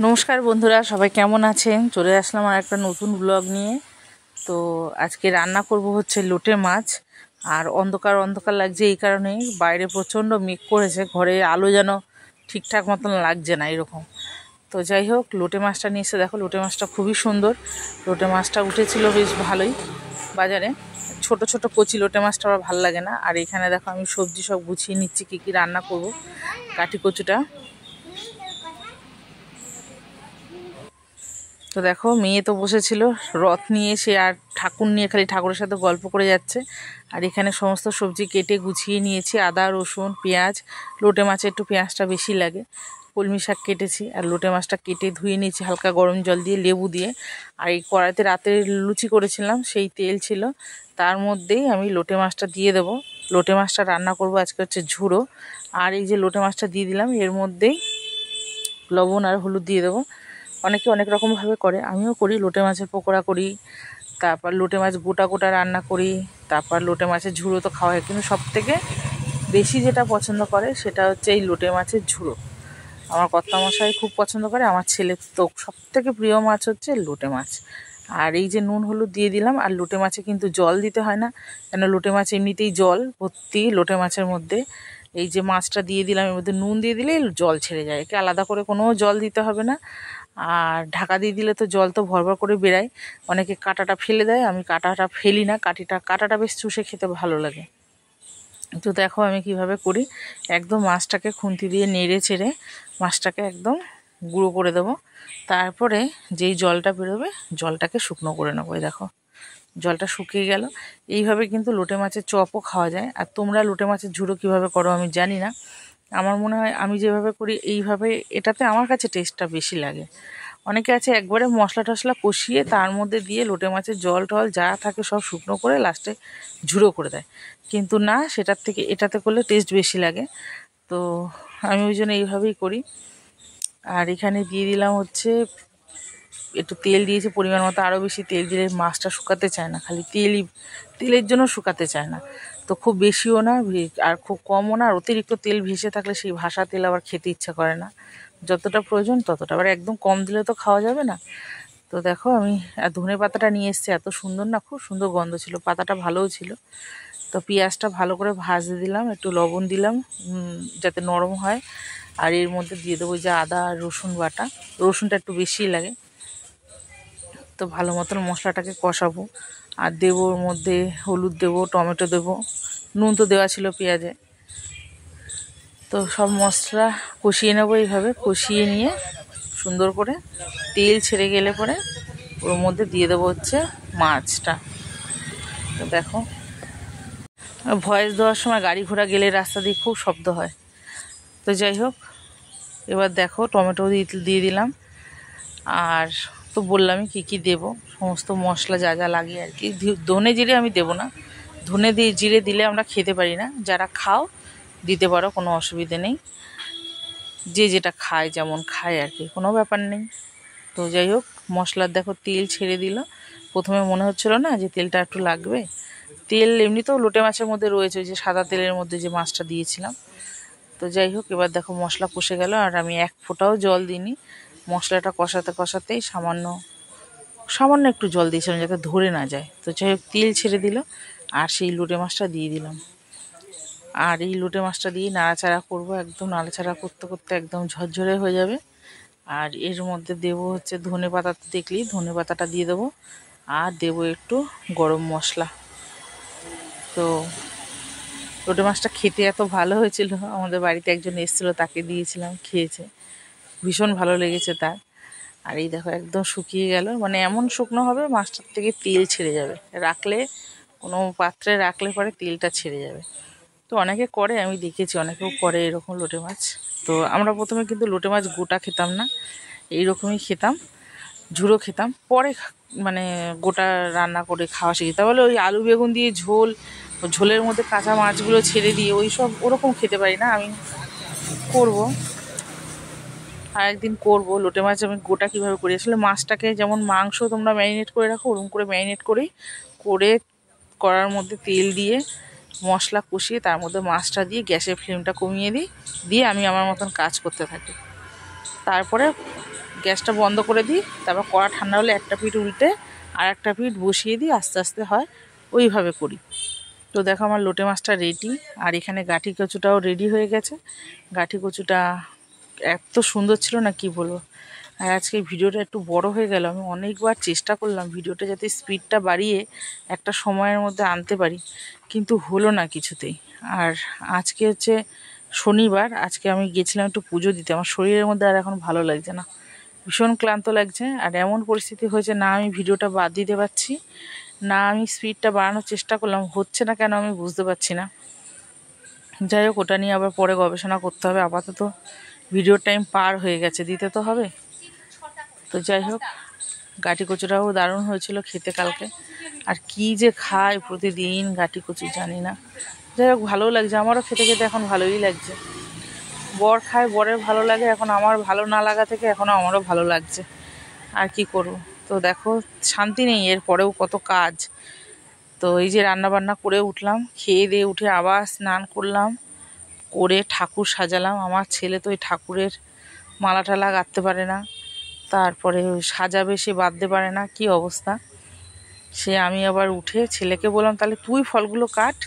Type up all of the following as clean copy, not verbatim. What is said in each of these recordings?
নমস্কার বন্ধুরা, সবাই কেমন আছেন? চলে আসলাম আর একটা নতুন ব্লগ নিয়ে। তো আজকে রান্না করব হচ্ছে লোটে মাছ। আর অন্ধকার অন্ধকার লাগছে এই কারণেই, বাইরে প্রচণ্ড মেঘ করেছে, ঘরে আলো যেন ঠিকঠাক মতন লাগছে না এরকম। তো যাই হোক, লোটে মাছটা নিয়ে এসে দেখো, লোটে মাছটা খুবই সুন্দর। লোটে মাছটা উঠেছিল বেশ ভালোই বাজারে। ছোট ছোট কচি লোটে মাছটা আমার ভালো লাগে না। আর এখানে দেখো আমি সবজি সব গুছিয়ে নিচ্ছি, কী কী রান্না করব। কাটি কচুটা। তো দেখো, মেয়ে তো বসেছিল রথ নিয়ে, সে আর ঠাকুর নিয়ে খালি ঠাকুরের সাথে গল্প করে যাচ্ছে। আর এখানে সমস্ত সবজি কেটে গুছিয়ে নিয়েছি, আদা রসুন পেঁয়াজ। লোটে মাছে একটু পেঁয়াজটা বেশি লাগে। কলমি শাক কেটেছি, আর লোটে মাছটা কেটে ধুয়ে নিয়েছি হালকা গরম জল দিয়ে, লেবু দিয়ে। আর এই কড়াইতে রাতে লুচি করেছিলাম, সেই তেল ছিল, তার মধ্যেই আমি লোটে মাছটা দিয়ে দেবো। লোটে মাছটা রান্না করব আজকে হচ্ছে ঝুড়ো। আর এই যে লোটে মাছটা দিয়ে দিলাম, এর মধ্যেই লবণ আর হলুদ দিয়ে দেবো। অনেকে অনেক রকমভাবে করে, আমিও করি। লোটে মাছের পকোড়া করি, তারপর লোটে মাছ গোটা গোটা রান্না করি, তারপর লোটে মাছের ঝুড়ো তো খাওয়া হয়। কিন্তু সবথেকে বেশি যেটা পছন্দ করে সেটা হচ্ছে এই লোটে মাছের ঝুড়ো। আমার কর্তামশাই খুব পছন্দ করে, আমার ছেলে তো সবথেকে প্রিয় মাছ হচ্ছে লোটে মাছ। আর এই যে নুন হলুদ দিয়ে দিলাম। আর লোটে মাছে কিন্তু জল দিতে হয় না, কেন লোটে মাছ এমনিতেই জল ভর্তি লোটে মাছের মধ্যে। এই যে মাছটা দিয়ে দিলাম, এর মধ্যে নুন দিয়ে দিলেই জল ছেড়ে যায়, একে আলাদা করে কোনো জল দিতে হবে না। আর ঢাকা দিয়ে দিলে তো জল তো ভরভর করে বেরায়। অনেকে কাঁটাটা ফেলে দেয়, আমি কাঁটাটা ফেলি না, কাঁটাটা বেশ চুষে খেতে ভালো লাগে। তো দেখো আমি কিভাবে করি। একদম মাছটাকে খুন্তি দিয়ে নেড়ে চেড়ে মাছটাকে একদম গুঁড়ো করে দেবো। তারপরে যেই জলটা বেরোবে জলটাকে শুকনো করে নেবো। দেখো জলটা শুকিয়ে গেল। এইভাবে কিন্তু লোটে মাছের চপও খাওয়া যায়। আর তোমরা লোটে মাছের ঝুড়ো কীভাবে করো আমি জানি না, আমার মনে হয় আমি যেভাবে করি এইভাবে, এটাতে আমার কাছে টেস্টটা বেশি লাগে। অনেকে আছে একবারে মশলা টশলা কষিয়ে তার মধ্যে দিয়ে লোটে মাছের জল টল যা থাকে সব শুকনো করে লাস্টে ঝুড়ো করে দেয়। কিন্তু না, সেটার থেকে এটাতে করলে টেস্ট বেশি লাগে। তো আমি ওই জন্য এইভাবেই করি। আর এখানে দিয়ে দিলাম হচ্ছে একটু তেল দিয়েছি পরিমাণ মতো। আরও বেশি তেল দিলে মাছটা শুকাতে চায় না, খালি তেলের জন্য শুকাতে চায় না। তো খুব বেশিও না আর খুব কমও না। আর অতিরিক্ত তেল ভেসে থাকলে সেই ভাসা তেল আবার খেতে ইচ্ছা করে না। যতটা প্রয়োজন ততটা, আবার একদম কম দিলে তো খাওয়া যাবে না। তো দেখো আমি ধনে পাতাটা নিয়ে এসেছি, এত সুন্দর না, খুব সুন্দর গন্ধ ছিল, পাতাটা ভালোও ছিল। তো পেঁয়াজটা ভালো করে ভাজতে দিলাম, একটু লবণ দিলাম যাতে নরম হয়। আর এর মধ্যে দিয়ে দেবো যে আদা আর রসুন বাটা, রসুনটা একটু বেশিই লাগে। তো ভালো মতন মশলাটাকে কষাবো। আর দেবো ওর মধ্যে হলুদ দেবো, টমেটো দেবো, নুন তো দেওয়া ছিল পেঁয়াজে। তো সব মশলা কষিয়ে নেবো। এইভাবে কষিয়ে নিয়ে সুন্দর করে তেল ছেড়ে গেলে পরে ওর মধ্যে দিয়ে দেবো হচ্ছে মাছটা। তো দেখো, ভয়েস দেওয়ার সময় গাড়ি ঘোড়া গেলে রাস্তা দিয়ে খুব শব্দ হয়। তো যাই হোক, এবার দেখো টমেটো দিয়ে দিলাম। আর তো বললামই কী কী দেবো, সমস্ত মশলা যা যা লাগে আর কি। ধনে জিরে আমি দেবো না, জিরে দিলে আমরা খেতে পারি না। যারা খাও দিতে পারো, কোনো অসুবিধে নেই, যে যেটা খায় যেমন খায় আর কি, কোনো ব্যাপার নেই। তো যাই হোক, মশলার দেখো তেল ছেড়ে দিল। প্রথমে মনে হচ্ছিলো না যে তেলটা একটু লাগবে, তেল এমনিতেও লোটে মাছের মধ্যে রয়েছে, ওই যে সাদা তেলের মধ্যে যে মাছটা দিয়েছিলাম। তো যাই হোক, এবার দেখো মশলা কষে গেল, আর আমি এক ফোঁটাও জল দিইনি। মশলাটা কষাতে কষাতেই সামান্য একটু জল দিয়েছিলাম যাতে ধরে না যায়। তো যাই হোক, তেল ছেড়ে দিল, আর সেই লোটে মাছটা দিয়ে দিলাম। আর এই লোটে মাছটা দিয়ে নাড়াচাড়া করব, একদম নাড়াচাড়া করতে করতে একদম ঝরঝরে হয়ে যাবে। আর এর মধ্যে দেবো হচ্ছে ধনে পাতা, দেখলি ধনে পাতাটা দিয়ে দেবো। আর দেবো একটু গরম মশলা। তো লোটে মাছটা খেতে এত ভালো হয়েছিল, আমাদের বাড়িতে একজন এসেছিলো, তাকে দিয়েছিলাম, খেয়েছে, ভীষণ ভালো লেগেছে তার। আর এই দেখো একদম শুকিয়ে গেল, মানে এমন শুকনো হবে মাছটার থেকে তেল ছেড়ে যাবে, রাখলে কোনো পাত্রে রাখলে পরে তেলটা ছেড়ে যাবে। তো অনেকে করে, আমি দেখেছি অনেকেও করে এরকম লোটে মাছ। তো আমরা প্রথমে কিন্তু লোটে মাছ গোটা খেতাম না, এইরকমই খেতাম, ঝুড়ো খেতাম। পরে মানে গোটা রান্না করে খাওয়া শিখি। তাহলে ওই আলু বেগুন দিয়ে ঝোল, ঝোলের মধ্যে কাঁচা মাছগুলো ছেড়ে দিয়ে ওই সব ওরকম খেতে পারি না। আমি করব, আর একদিন করবো লোটে মাছ আমি গোটা কীভাবে করি। আসলে মাছটাকে যেমন মাংস তোমরা ম্যারিনেট করে রাখো, ওরকম করে ম্যারিনেট করার মধ্যে তেল দিয়ে মশলা কষিয়ে তার মধ্যে মাছটা দিয়ে গ্যাসের ফ্লেমটা কমিয়ে দিই, দিয়ে আমি আমার মতন কাজ করতে থাকি। তারপরে গ্যাসটা বন্ধ করে দিই, তারপর কড়া ঠান্ডা হলে একটা পিঠ উল্টে আর একটা পিঠ বসিয়ে দিই, আস্তে আস্তে হয়, ওইভাবে করি। তো দেখো আমার লোটে মাছটা রেডি। আর এখানে গাঠি কচুটাও রেডি হয়ে গেছে। গাঠি কচুটা এত সুন্দর ছিল না কি বলবো। আর আজকে ভিডিওটা একটু বড় হয়ে গেল। আমি অনেকবার চেষ্টা করলাম ভিডিওটা যাতে স্পিডটা বাড়িয়ে একটা সময়ের মধ্যে আনতে পারি, কিন্তু হলো না কিছুতেই। আর আজকে হচ্ছে শনিবার, আজকে আমি গেছিলাম একটু পুজো দিতে। আমার শরীরের মধ্যে আর এখন ভালো লাগছে না, ভীষণ ক্লান্ত লাগছে। আর এমন পরিস্থিতি হয়েছে, না আমি ভিডিওটা বাদ দিতে পারছি, না আমি স্পিডটা বাড়ানোর চেষ্টা করলাম, হচ্ছে না কেন আমি বুঝতে পারছি না। যাই হোক, ওটা নিয়ে আবার পরে গবেষণা করতে হবে। আপাতত ভিডিওর টাইম পার হয়ে গেছে, দিতে তো হবে। তো যাই হোক, গাটি কচুটাও দারুণ হয়েছিল খেতে কালকে। আর কি যে খায় প্রতিদিন গাটি কচু জানি না। যাই হোক, ভালোও লাগছে, আমারও খেতে খেতে এখন ভালোই লাগছে। বর খায়, বরের ভালো লাগে, এখন আমার ভালো না লাগা থেকে এখনও আমারও ভালো লাগছে। আর কি করব। তো দেখো, শান্তি নেই, এর পরেও কত কাজ। তো এই যে রান্না বান্না করে উঠলাম, খেয়ে দিয়ে উঠে আবার স্নান করলাম, করে ঠাকুর সাজালাম। আমার ছেলে তো ওই ঠাকুরের মালা টালা গাঁথতে পারে না, তারপরে সাজাবে সে বাঁধতে পারে না, কি অবস্থা। সে আমি আবার উঠে ছেলেকে বললাম, তাহলে তুই ফলগুলো কাট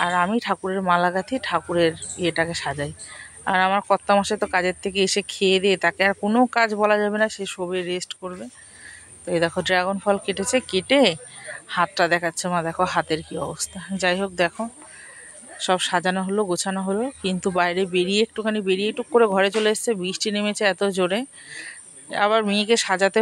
আর আমি ঠাকুরের মালা গাঁথি, ঠাকুরের ইয়েটাকে সাজাই। আর আমার কর্তামশাই তো কাজের থেকে এসে খেয়ে দিয়ে, তাকে আর কোনো কাজ বলা যাবে না, সে শোবে, রেস্ট করবে। তো এই দেখো ড্রাগন ফল কেটেছে, কেটে হাতটা দেখাচ্ছে মা, দেখো হাতের কি অবস্থা। যাই হোক, দেখো সব সাজানো হলো, গোছানো হলো, কিন্তু বাইরে বেরিয়ে একটুখানি বেরিয়ে টুক করে ঘরে চলে এসেছে, বৃষ্টি নেমেছে এত জোরে। আবার মেয়েকে সাজাতে